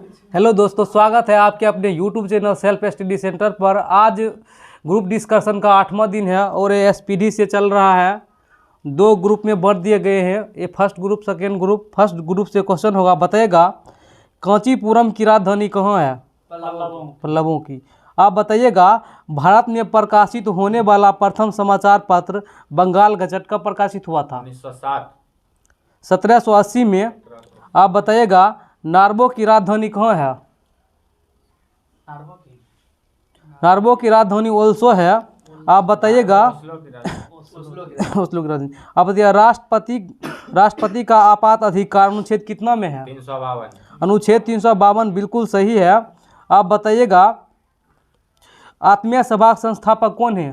Hello दोस्तों, स्वागत है आपके अपने YouTube channel self study centre पर। आज ग्रुप डिस्कशन का 8वां दिन है और ये SPD से चल रहा है। 2 ग्रुप में बांट दिए गए हैं, ये first group second group. First group से क्वेश्चन होगा, बताइएगा कांचीपुरम की राजधानी कहाँ है? पल्लवों की। आप बताइएगा भारत में प्रकाशित होने वाला प्रथम समाचार पत्र बंगाल गजट कब प्रकाशित हुआ था? 1907। 1780 में। आप बताइएगा नॉर्वे की राजधानी कहाँ है? नॉर्वे की राजधानी ओल्सो है। आप बताइएगा ओस्लो की राजधानी। आप बताइए राष्ट्रपति का आपात अधिकार अनुच्छेद कितना में है? 352। अनुच्छेद 352 बिल्कुल सही है। आप बताइएगा आत्मीय सभा के संस्थापक कौन है?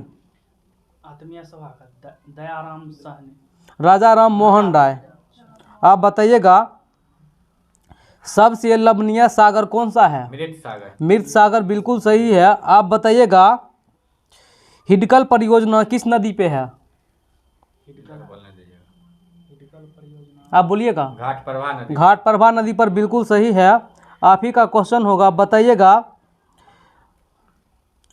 आत्मीय सभा का दयाराम साहनी, राजा राम मोहन राय। आप बताइएगा सबसे लवणीय सागर कौन सा है? मृत सागर। मृत सागर बिल्कुल सही है। आप बताइएगा हिडकल परियोजना किस नदी पे है? आप बोलिएगा। घाट प्रवाह नदी। घाट प्रभा नदी पर बिल्कुल सही है। आप ही का क्वेश्चन होगा, बताइएगा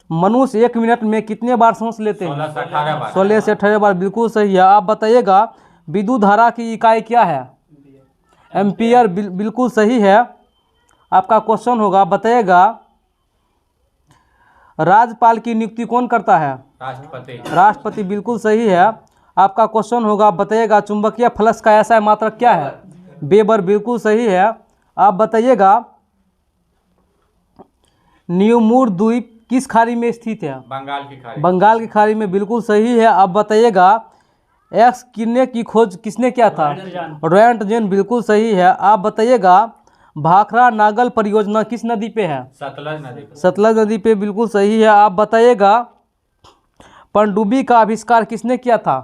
मनुष्य 1 मिनट में कितने बार सांस लेते हैं? 16 से 18 बार। 16 से 18 बार बिल्कुल सही है। आप बताइएगा विद्युत धारा की इकाई क्या है? एम्पियर बिल्कुल सही है। आपका क्वेश्चन होगा, बताइएगा राज्यपाल की नियुक्ति कौन करता है? राष्ट्रपति। राष्ट्रपति बिल्कुल सही है। आपका क्वेश्चन होगा, बताइएगा चुंबकीय फ्लक्स का ऐसा मात्रक क्या है? वेबर बिल्कुल सही है। आप बताइएगा न्यूमूर द्वीप किस खाड़ी में स्थित है? बंगाल की खाड़ी। बंगाल की खाड़ी में बिल्कुल सही है। आप बताइएगा एक्स किरणें की खोज किसने किया था? रोएंटजेन बिल्कुल सही है। आप बताइएगा भाखड़ा नागल परियोजना किस नदी पे है? सतलज नदी। सतलज नदी पे बिल्कुल सही है। आप बताइएगा पनडुब्बी का आविष्कार किसने किया था?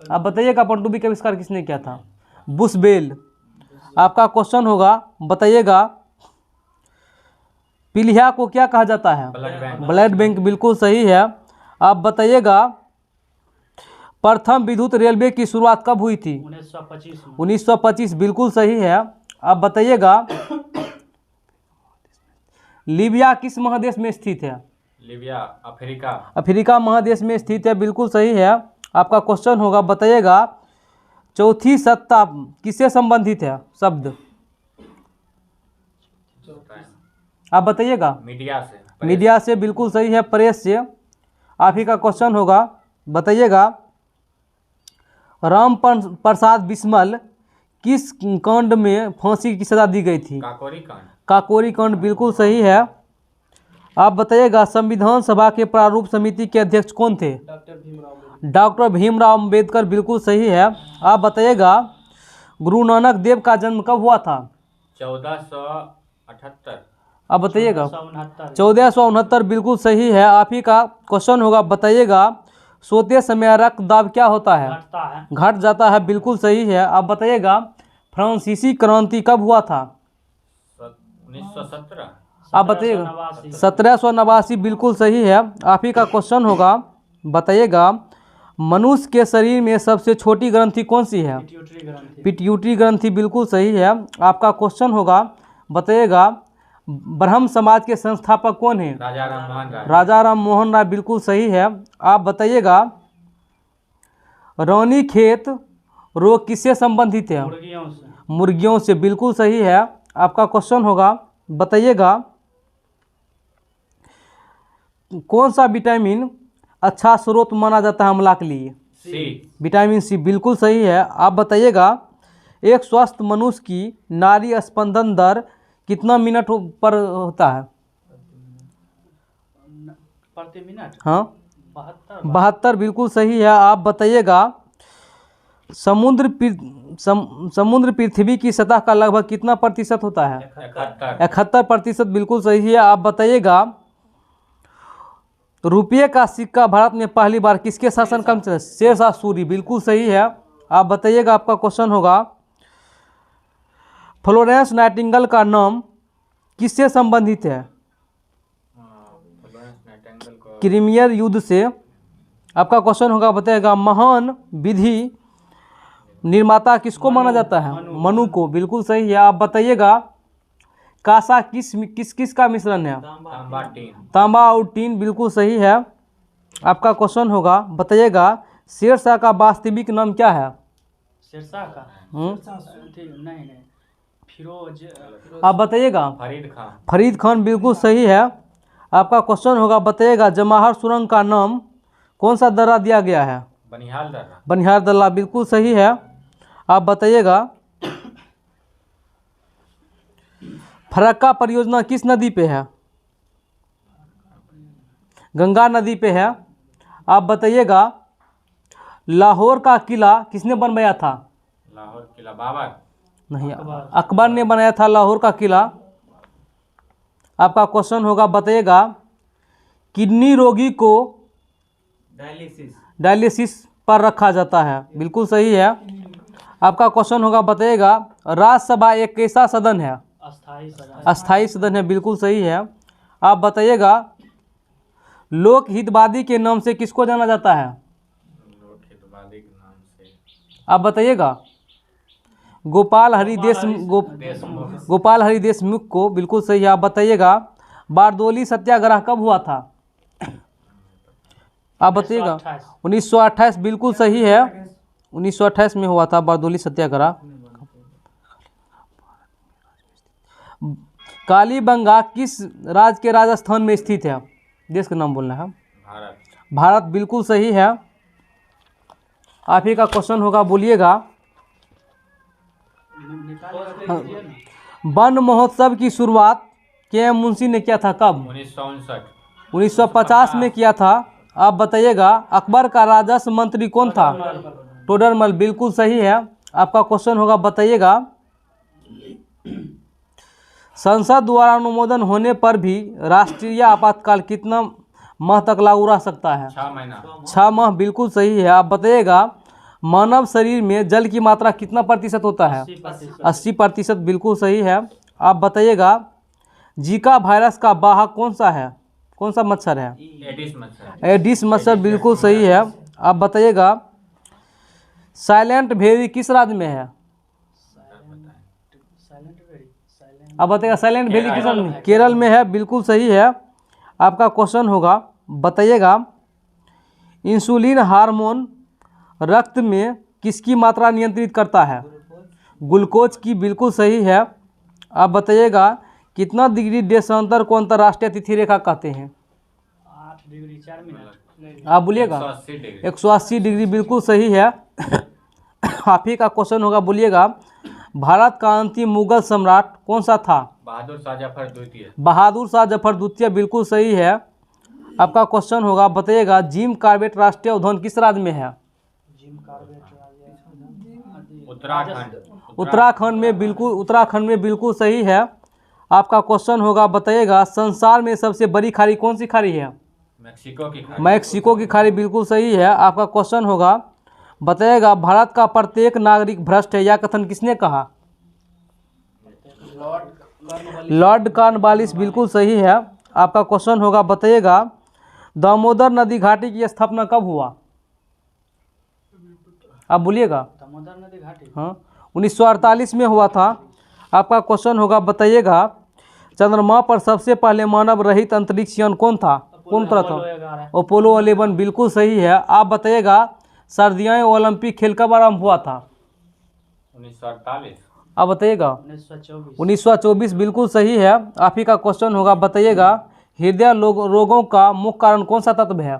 आप बताइएगा पनडुब्बी का आविष्कार किसने किया था? बुशबेल। आपका क्वेश्चन होगा, बताइएगा पीलिया को क्या कहा जाता है? Blood bank. ब्लड बैंक बिल्कुल सही है। आप बताइएगा प्रथम विद्युत रेलवे की शुरुआत कब हुई थी? 1925 में। 1925 बिल्कुल सही है। आप बताइएगा लीबिया किस महादेश में स्थित है? Libya Africa. अफ्रीका महादेश में स्थित है बिल्कुल सही है। आपका क्वेश्चन होगा, बताइएगा चौथी सत्ता किससे संबंधित है शब्द? आप बताइएगा। मीडिया से। मीडिया से बिल्कुल सही है, प्रेस से। आप ही का क्वेश्चन होगा, बताइएगा राम प्रसाद बिस्मल किस कांड में फांसी की सजा दी गई थी? काकोरी कांड। काकोरी कांड बिल्कुल सही है। आप बताइएगा संविधान सभा के प्रारूप समिति के अध्यक्ष कौन थे? डॉक्टर भीमराव अंबेडकर बिल्कुल सही है। आप बताइएगा गुरु नानक देव का जन्म कब हुआ था? 1478। आप बताइएगा 1469। 1469 बिल्कुल सही है। आप ही का क्वेश्चन होगा, बताइएगा सोते समय रक्तदाब क्या होता है? घटता है। घट जाता है बिल्कुल सही है। आप बताइएगा फ्रांसीसी क्रांति कब हुआ था? 1917। आप बताइएगा 1789 बिल्कुल सही है। आप ही का क्वेश्चन होगा, बताइएगा मनुष्य के शरीर में सबसे छोटी ग्रंथि कौन सी है? पिट्यूटरी ग्रंथि। पिट्यूटरी ग्रंथि बिल्कुल सही है। आपका क्वेश्चन होगा, बताइएगा ब्रह्म समाज के संस्थापक कौन है? राजा राम मोहन राय। राजा राम मोहन राय बिल्कुल सही है। आप बताइएगा रानीखेत रोग किससे संबंधित है? मुर्गियों से। मुर्गियों से बिल्कुल सही है। आपका क्वेश्चन होगा, बताइएगा कौन सा विटामिन अच्छा स्रोत माना जाता है अम्ला के लिए? सी। विटामिन सी बिल्कुल सही है। आप बताइएगा एक स्वस्थ मनुष्य की नाड़ी स्पंदन दर कितना मिनट पर होता है? प्रति मिनट। हाँ 72। 72 बिल्कुल सही है। आप बताइएगा समुद्र पृथ्वी की सतह का लगभग कितना प्रतिशत होता है? 71% बिल्कुल सही है। आप बताइएगा रुपये का सिक्का भारत में पहली बार किसके शासनकाल में चला? शेरशाह सूरी बिल्कुल सही है। आप बताइएगा, आपका क्वेश्चन होगा फ्लोरेंस नाइटिंगेल का नाम किससे संबंधित है? क्रीमियर युद्ध से। आपका क्वेश्चन होगा, बताइएगा महान विधि निर्माता किसको माना जाता है? मनु को, बिल्कुल सही है। आप बताइएगा कासा किस किस का मिश्रण है? तांबा टीन। तांबा और टीन, बिल्कुल सही है। आपका क्वेश्चन होगा, बताइएगा शेरशाह का वास्तविक नाम क्या है? शेरशाह का नहीं फिरोज आप बताइएगा। फरीद खान। फरीद खान, बिल्कुल सही है। आपका क्वेश्चन होगा, बताइएगा जवाहर सुरंग का नाम कौन सा दर्रा दिया गया है? बनिहाल दर्रा। बनिहार दर्रा, बिल्कुल सही है। आप बताइएगा फरक्का परियोजना किस नदी पे है? गंगा नदी पे है। आप बताइएगा लाहौर का किला किसने बनवाया था? लाहौर किला बाबर। नहीं, अकबर ने बनाया था लाहौर का किला। आपका क्वेश्चन होगा, बताइएगा किडनी रोगी को डायलिसिस पर रखा जाता है, बिल्कुल सही है। आपका क्वेश्चन होगा, बताइएगा राज्यसभा एक कैसा सदन है? अस्थाई सदन है, बिल्कुल सही है। आप बताइएगा लोक हितवादी के नाम से किसको जाना जाता है? लोक हितवादी के नाम से आप बताइएगा गोपाल हरि देशमुख को, बिल्कुल सही है। आप बताइएगा बारदोली सत्याग्रह कब हुआ था? आप बताइएगा 1928, बिल्कुल सही है। 1928 में हुआ था बारदोली सत्याग्रह। कालीबंगा किस राज्य के राजस्थान में स्थित है? देश का नाम बोलना है। भारत। भारत, बिल्कुल सही है। आप ही का क्वेश्चन होगा, बोलिएगा वन महोत्सव की शुरुआत के.एम. मुंशी ने किया था कब? 1959। 1950 में किया था। आप बताइएगा अकबर का राजस्व मंत्री कौन था? टोडरमल, बिल्कुल सही है। आपका क्वेश्चन होगा, बताइएगा संसद द्वारा अनुमोदन होने पर भी राष्ट्रीय आपातकाल कितना माह तक लागू रह सकता है? 6 महीना। 6 माह, बिल्कुल सही है। आप बताइएगा मानव शरीर में जल की मात्रा कितना प्रतिशत होता है? 80%, बिल्कुल सही है। आप बताइएगा जीका वायरस का वाहक कौन सा है? कौन सा मच्छर है? एडिस मच्छर। एडिस मच्छर, बिल्कुल सही है। आप बताइएगा साइलेंट वैली किस राज्य में है? आप बताइएगा साइलेंट वैली किस राज्य में? केरल में है, बिल्कुल सही है। आपका क्वेश्चन होगा, बताइएगा इंसुलिन हार्मोन रक्त में किसकी मात्रा नियंत्रित करता है? ग्लूकोज की, बिल्कुल सही है। आप बताइएगा कितना डिग्री देशांतर को अंतर्राष्ट्रीय तिथि रेखा कहते हैं? 8 डिग्री 4 मिनट। आप बोलिएगा 180 डिग्री, बिल्कुल सही है। आप ही का क्वेश्चन होगा, बोलिएगा भारत का अंतिम मुगल सम्राट कौन सा था? बहादुर शाह जफर द्वितीय। बहादुर शाह जफर द्वितीय, बिल्कुल सही है। आपका क्वेश्चन होगा, बताइएगा जिम कॉर्बेट राष्ट्रीय उद्यान किस राज्य में है? उत्तराखंड में, बिल्कुल सही है। आपका क्वेश्चन होगा, बताइएगा संसार में सबसे बड़ी खाड़ी कौन सी खाड़ी है? मैक्सिको की खाड़ी, बिल्कुल सही है। आपका क्वेश्चन होगा, बताइएगा भारत का प्रत्येक नागरिक भ्रष्ट है, यह कथन किसने कहा? लॉर्ड कॉर्नवालिस, बिल्कुल सही है। आपका क्वेश्चन होगा, बताइएगा दामोदर नदी घाटी की स्थापना कब हुआ? आप बोलिएगा। दामोदर नदी घाटी, हाँ, 1948 में हुआ था। आपका क्वेश्चन होगा, बताइएगा चंद्रमा पर सबसे पहले मानव रहित अंतरिक्ष यान कौन था? कौन तरह था? अपोलो 11, बिल्कुल सही है। आप बताइएगा सर्दियाई ओलंपिक खेल कब आरंभ हुआ था? 1948। आप बताइएगा 1924, बिल्कुल सही है। आप ही का क्वेश्चन होगा, बताइएगा हृदय रोगों का मुख्य कारण कौन सा तत्व है?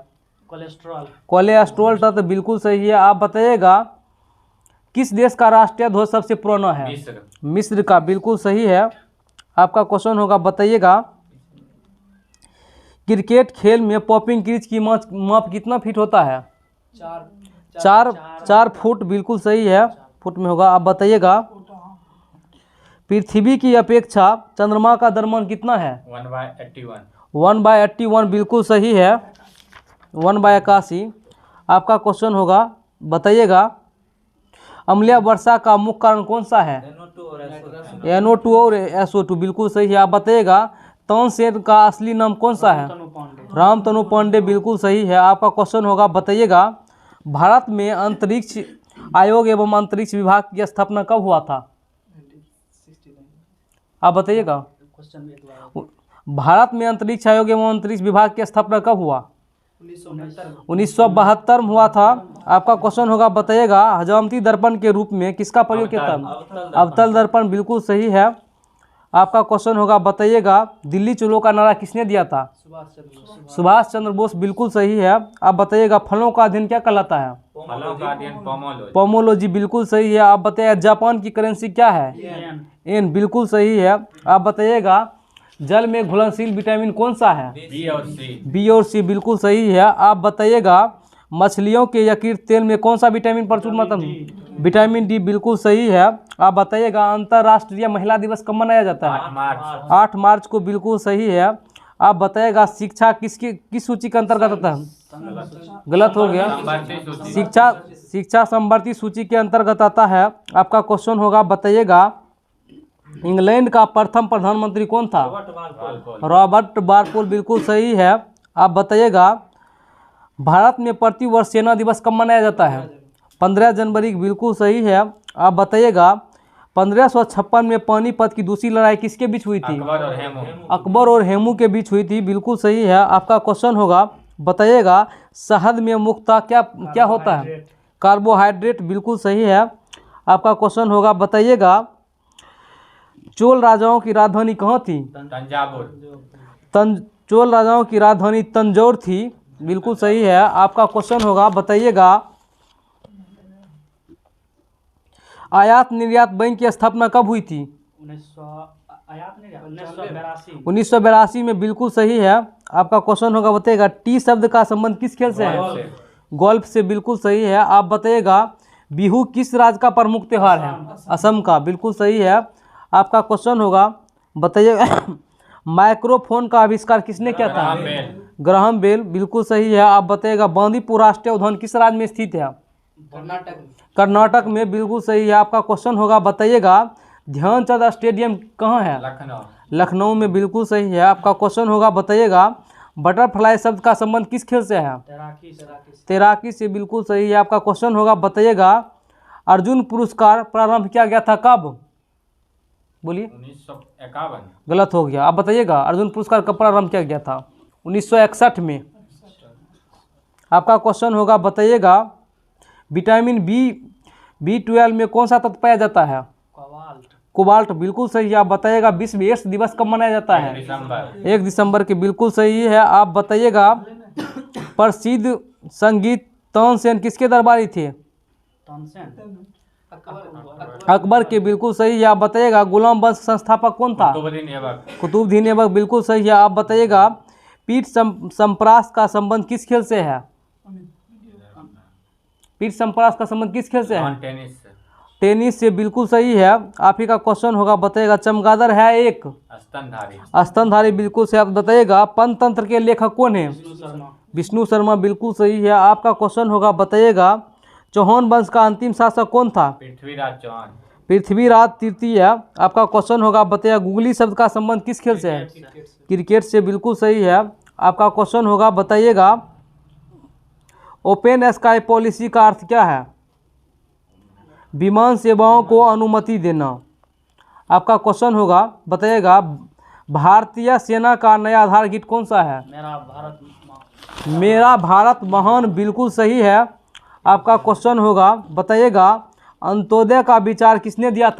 कोलेस्ट्रॉल तत्व, बिल्कुल सही है। आप बताइएगा किस देश का राष्ट्रीय ध्वज सबसे पुराना है? मिस्र का, बिल्कुल सही है। आपका क्वेश्चन होगा, बताइएगा क्रिकेट खेल में पॉपिंग क्रीज की माप कितना फीट होता है? 4 फुट, बिल्कुल सही है। फुट में होगा। आप बताइएगा पृथ्वी की अपेक्षा चंद्रमा का द्रव्यमान कितना है? 1/81, बिल्कुल सही है। 1/81। आपका क्वेश्चन होगा, बताइएगा अम्लीय वर्षा का मुख्य कारण कौन सा है? NO2 और SO2, बिल्कुल सही है। आप बताइएगा तानसेन का असली नाम कौन सा है? रामतनु पांडे, बिल्कुल सही है। आपका क्वेश्चन होगा, बताइएगा भारत में अंतरिक्ष आयोग एवं अंतरिक्ष विभाग की स्थापना कब हुआ था? आप बताइएगा क्वेश्चन एक बार भारत में अंतरिक्ष आयोग एवं अंतरिक्ष विभाग की स्थापना कब हुआ? 1969 1972 में हुआ था। आपका क्वेश्चन होगा, बताइएगा हजामती दर्पण के रूप में किसका प्रयोग किया था? अवतल दर्पण बिल्कुल सही है। आपका क्वेश्चन होगा, बताइएगा दिल्ली चलो का नारा किसने दिया था? सुभाष चंद्र बोस बिल्कुल सही है। आप बताइएगा फलों का अध्ययन क्या कहलाता है? फलों का अध्ययन पोमोलॉजी। पोमोलॉजी बिल्कुल सही है। आप बताइएगा जापान की करेंसी क्या है? एन बिल्कुल सही है। आप बताइएगा जल में घुलनशील विटामिन कौन सा है? बी और सी। बी और सी बिल्कुल सही है। आप बताइएगा मछलियों के यकृत तेल में कौन सा विटामिन प्रचुर मात्रा में? विटामिन डी बिल्कुल सही है। आप बताइएगा अंतर्राष्ट्रीय महिला दिवस कब मनाया जाता है? 8 मार्च। 8 मार्च को बिल्कुल सही है। आप बताइएगा शिक्षा किस सूची के अंतर्गत आता है? गलत हो गया। संवर्ती सूची। शिक्षा संवर्ती सूची के अंतर्गत आता है। आपका क्वेश्चन होगा, बताइएगा इंग्लैंड का प्रथम प्रधानमंत्री कौन था? रॉबर्ट बारपोल बिल्कुल सही है। आप बताइएगा भारत में प्रतिवर्ष सेना दिवस कब मनाया जाता है? 15 जनवरी बिल्कुल सही है। आप बताइएगा 1556 में पानीपत की दूसरी लड़ाई किसके बीच हुई थी? अकबर और हेमू। अकबर और हेमू के बीच हुई थी, बिल्कुल सही है। आपका क्वेश्चन होगा, बताइएगा शहद में मुख्यतः क्या होता है? कार्बोहाइड्रेट बिल्कुल सही है। आपका क्वेश्चन होगा, बताइएगा चोल राजाओं की राजधानी कहाँ थी? तंजावुर। चोल राजाओं की राजधानी तंजौर थी, बिल्कुल सही है। आपका क्वेश्चन होगा, बताइएगा आयात निर्यात बैंक की स्थापना कब हुई थी? 1982 में बिल्कुल सही है। आपका क्वेश्चन होगा, बताइएगा टी शब्द का संबंध किस खेल से है? गोल्फ से बिल्कुल सही है। आप बताइएगा बिहू किस राज्य का प्रमुख त्यौहार है? असम का, बिल्कुल सही है। आपका क्वेश्चन होगा, बताइएगा माइक्रोफोन का आविष्कार किसने किया था? ग्राहम बेल बिल्कुल सही है। आप बताइएगा बांदीपुर राष्ट्रीय उद्यान किस राज्य में स्थित है? कर्नाटक में, बिल्कुल सही है। आपका क्वेश्चन होगा, बताइएगा ध्यानचंद स्टेडियम कहाँ है? लखनऊ में, बिल्कुल सही है। आपका क्वेश्चन होगा, बताइएगा बटरफ्लाई शब्द का संबंध किस खेल से है? तैराकी से, बिल्कुल सही है। आपका क्वेश्चन होगा, बताइएगा अर्जुन पुरस्कार प्रारंभ किया गया था कब? बोलिए। 1951। गलत हो गया। आप बताइएगा अर्जुन पुरस्कार कब प्रारंभ किया गया था? 1961 में। आपका क्वेश्चन होगा, बताइएगा विटामिन B12 में कौन सा तत्व पाया जाता है? कोबाल्ट बिल्कुल सही है। आप बताइएगा विश्व एड्स दिवस कब मनाया जाता है? 1 दिसंबर के, बिल्कुल सही है। आप बताइएगा प्रसिद्ध संगीत तानसेन किसके दरबारी थे? अकबर के, बिल्कुल सही है। आप बताइएगा गुलाम वंश संस्थापक कौन था? कुतुबुद्दीन ऐबक, बिल्कुल सही है। आप बताइएगा पीठ संप्रास का संबंध किस खेल से है? पीठ संप्रास का संबंध किस खेल से है? टेनिस से, बिल्कुल सही है। आप ही का क्वेश्चन होगा, बताइएगा चमगादड़ है एक स्तनधारी, बिल्कुल सही। आप बताइएगा पंचतंत्र के लेखक कौन है? विष्णु शर्मा, बिल्कुल सही है। आपका क्वेश्चन होगा, बताइएगा चौहान वंश का अंतिम शासक कौन था? पृथ्वीराज चौहान। पृथ्वीराज तृतीय। आपका क्वेश्चन होगा, बताइएगा गुगली शब्द का संबंध किस खेल से है? क्रिकेट से, बिल्कुल सही है। आपका क्वेश्चन होगा, बताइएगा ओपन स्काई पॉलिसी का अर्थ क्या है? विमान सेवाओं को अनुमति देना। आपका क्वेश्चन होगा, बताइएगा भारतीय सेना का नया आधार गीत कौन सा है? मेरा भारत महान, बिल्कुल सही है। आपका क्वेश्चन होगा, बताइएगा अंत्योदय का विचार किसने दिया था?